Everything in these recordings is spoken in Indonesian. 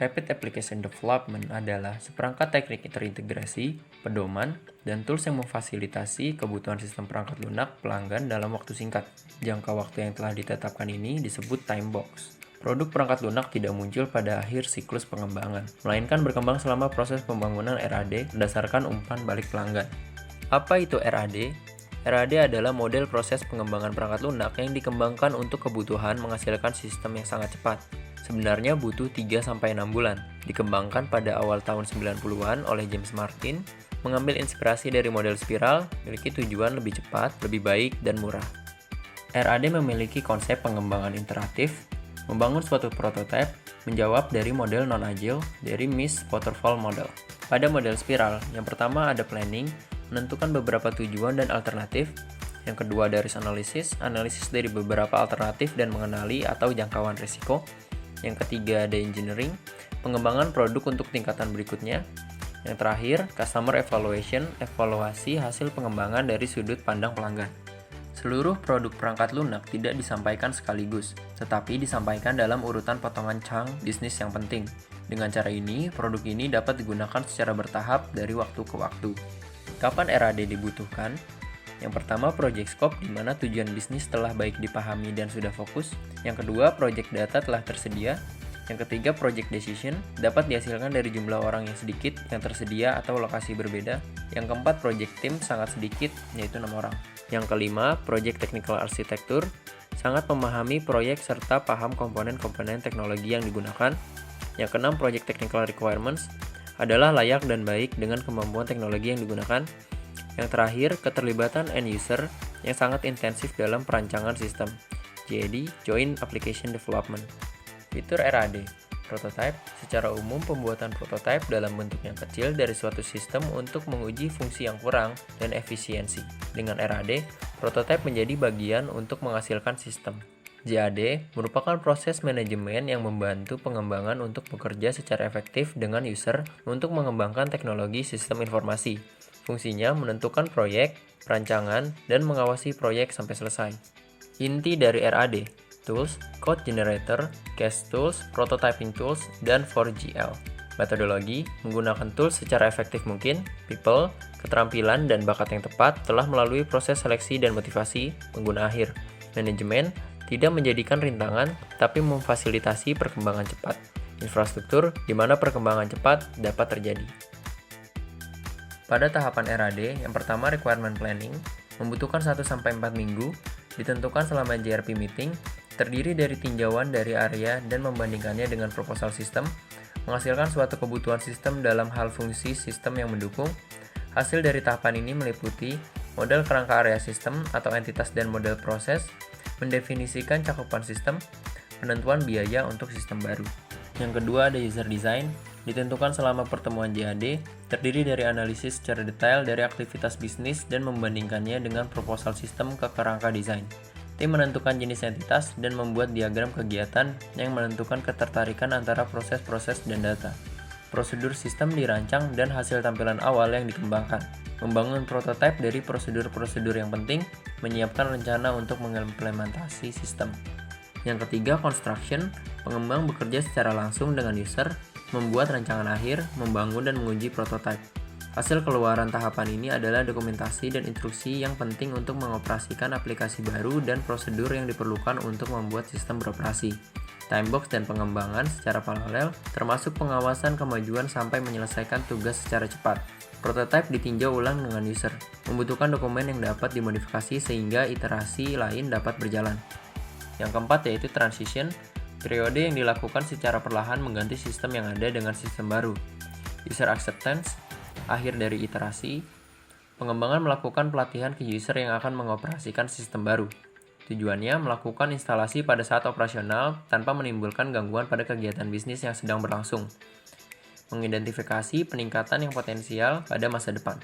Rapid Application Development adalah seperangkat teknik terintegrasi, pedoman, dan tools yang memfasilitasi kebutuhan sistem perangkat lunak pelanggan dalam waktu singkat. Jangka waktu yang telah ditetapkan ini disebut time box. Produk perangkat lunak tidak muncul pada akhir siklus pengembangan, melainkan berkembang selama proses pembangunan RAD berdasarkan umpan balik pelanggan. Apa itu RAD? RAD adalah model proses pengembangan perangkat lunak yang dikembangkan untuk kebutuhan menghasilkan sistem yang sangat cepat. Sebenarnya butuh 3-6 bulan. Dikembangkan pada awal tahun 90-an oleh James Martin, mengambil inspirasi dari model spiral, memiliki tujuan lebih cepat, lebih baik, dan murah. RAD memiliki konsep pengembangan iteratif, membangun suatu prototipe, menjawab dari model non-agile dari Mies Waterfall Model. Pada model spiral, yang pertama ada planning, menentukan beberapa tujuan dan alternatif. Yang kedua ada risk analysis, analisis dari beberapa alternatif dan mengenali atau jangkauan risiko. Yang ketiga ada engineering, pengembangan produk untuk tingkatan berikutnya. Yang terakhir, customer evaluation, evaluasi hasil pengembangan dari sudut pandang pelanggan. Seluruh produk perangkat lunak tidak disampaikan sekaligus, tetapi disampaikan dalam urutan potongan chunk bisnis yang penting. Dengan cara ini, produk ini dapat digunakan secara bertahap dari waktu ke waktu. Kapan RAD dibutuhkan? Yang pertama, project scope, di mana tujuan bisnis telah baik dipahami dan sudah fokus. Yang kedua, project data telah tersedia. Yang ketiga, project decision, dapat dihasilkan dari jumlah orang yang sedikit, yang tersedia, atau lokasi berbeda. Yang keempat, project team sangat sedikit, yaitu 6 orang. Yang kelima, project technical architecture, sangat memahami proyek serta paham komponen-komponen teknologi yang digunakan. Yang keenam, project technical requirements, adalah layak dan baik dengan kemampuan teknologi yang digunakan. Yang terakhir, keterlibatan end user yang sangat intensif dalam perancangan sistem. Jadi, Joint Application Development. Fitur RAD, prototype, secara umum pembuatan prototype dalam bentuk yang kecil dari suatu sistem untuk menguji fungsi yang kurang dan efisiensi. Dengan RAD, prototype menjadi bagian untuk menghasilkan sistem. JAD merupakan proses manajemen yang membantu pengembangan untuk bekerja secara efektif dengan user untuk mengembangkan teknologi sistem informasi. Fungsinya menentukan proyek, perancangan, dan mengawasi proyek sampai selesai. Inti dari RAD, tools, code generator, case tools, prototyping tools, dan 4GL. Metodologi, menggunakan tools secara efektif mungkin, people, keterampilan dan bakat yang tepat telah melalui proses seleksi dan motivasi pengguna akhir. Manajemen, tidak menjadikan rintangan, tapi memfasilitasi perkembangan cepat. Infrastruktur, di mana perkembangan cepat dapat terjadi. Pada tahapan RAD, yang pertama requirement planning, membutuhkan 1-4 minggu, ditentukan selama JRP meeting, terdiri dari tinjauan dari area dan membandingkannya dengan proposal sistem, menghasilkan suatu kebutuhan sistem dalam hal fungsi sistem yang mendukung. Hasil dari tahapan ini meliputi model kerangka area sistem atau entitas dan model proses, mendefinisikan cakupan sistem, penentuan biaya untuk sistem baru. Yang kedua ada user design, ditentukan selama pertemuan JAD, terdiri dari analisis secara detail dari aktivitas bisnis dan membandingkannya dengan proposal sistem ke kerangka desain. Tim menentukan jenis entitas dan membuat diagram kegiatan yang menentukan ketertarikan antara proses-proses dan data. Prosedur sistem dirancang dan hasil tampilan awal yang dikembangkan. Membangun prototipe dari prosedur-prosedur yang penting, menyiapkan rencana untuk mengimplementasi sistem. Yang ketiga, construction, pengembang bekerja secara langsung dengan user, membuat rancangan akhir, membangun dan menguji prototipe. Hasil keluaran tahapan ini adalah dokumentasi dan instruksi yang penting untuk mengoperasikan aplikasi baru dan prosedur yang diperlukan untuk membuat sistem beroperasi. Timebox dan pengembangan secara paralel, termasuk pengawasan kemajuan sampai menyelesaikan tugas secara cepat. Prototipe ditinjau ulang dengan user, membutuhkan dokumen yang dapat dimodifikasi sehingga iterasi lain dapat berjalan. Yang keempat yaitu transition, periode yang dilakukan secara perlahan mengganti sistem yang ada dengan sistem baru. User acceptance, akhir dari iterasi. Pengembangan melakukan pelatihan ke user yang akan mengoperasikan sistem baru. Tujuannya melakukan instalasi pada saat operasional tanpa menimbulkan gangguan pada kegiatan bisnis yang sedang berlangsung. Mengidentifikasi peningkatan yang potensial pada masa depan.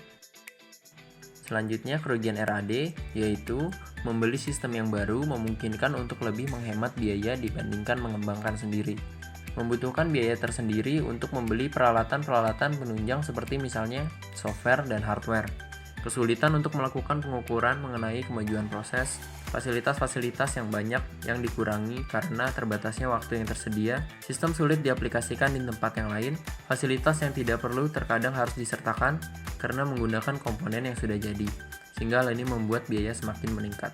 Selanjutnya kerugian RAD, yaitu membeli sistem yang baru memungkinkan untuk lebih menghemat biaya dibandingkan mengembangkan sendiri. Membutuhkan biaya tersendiri untuk membeli peralatan-peralatan penunjang seperti misalnya software dan hardware. kesulitan untuk melakukan pengukuran mengenai kemajuan proses, fasilitas-fasilitas yang banyak yang dikurangi karena terbatasnya waktu yang tersedia, sistem sulit diaplikasikan di tempat yang lain, fasilitas yang tidak perlu terkadang harus disertakan karena menggunakan komponen yang sudah jadi, sehingga hal ini membuat biaya semakin meningkat.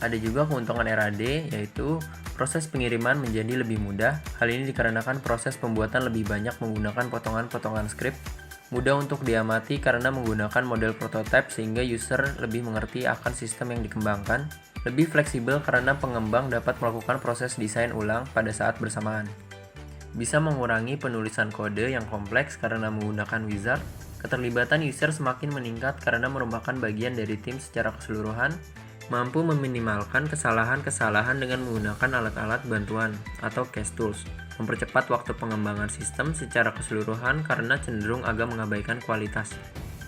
Ada juga keuntungan RAD, yaitu proses pengiriman menjadi lebih mudah. Hal ini dikarenakan proses pembuatan lebih banyak menggunakan potongan-potongan script, mudah untuk diamati karena menggunakan model prototype sehingga user lebih mengerti akan sistem yang dikembangkan, lebih fleksibel karena pengembang dapat melakukan proses desain ulang pada saat bersamaan. Bisa mengurangi penulisan kode yang kompleks karena menggunakan wizard, keterlibatan user semakin meningkat karena merupakan bagian dari tim secara keseluruhan, mampu meminimalkan kesalahan-kesalahan dengan menggunakan alat-alat bantuan atau case tools, mempercepat waktu pengembangan sistem secara keseluruhan karena cenderung agak mengabaikan kualitas,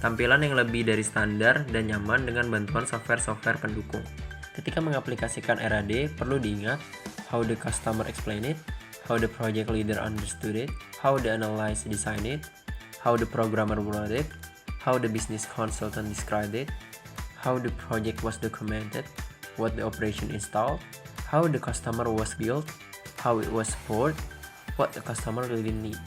tampilan yang lebih dari standar dan nyaman dengan bantuan software-software pendukung. Ketika mengaplikasikan RAD, perlu diingat how the customer explain it, how the project leader understood it, how the analyst designed it, how the programmer wrote it, how the business consultant described it, how the project was documented, what the operation installed, how the customer was built, how it was supported, what the customer really need.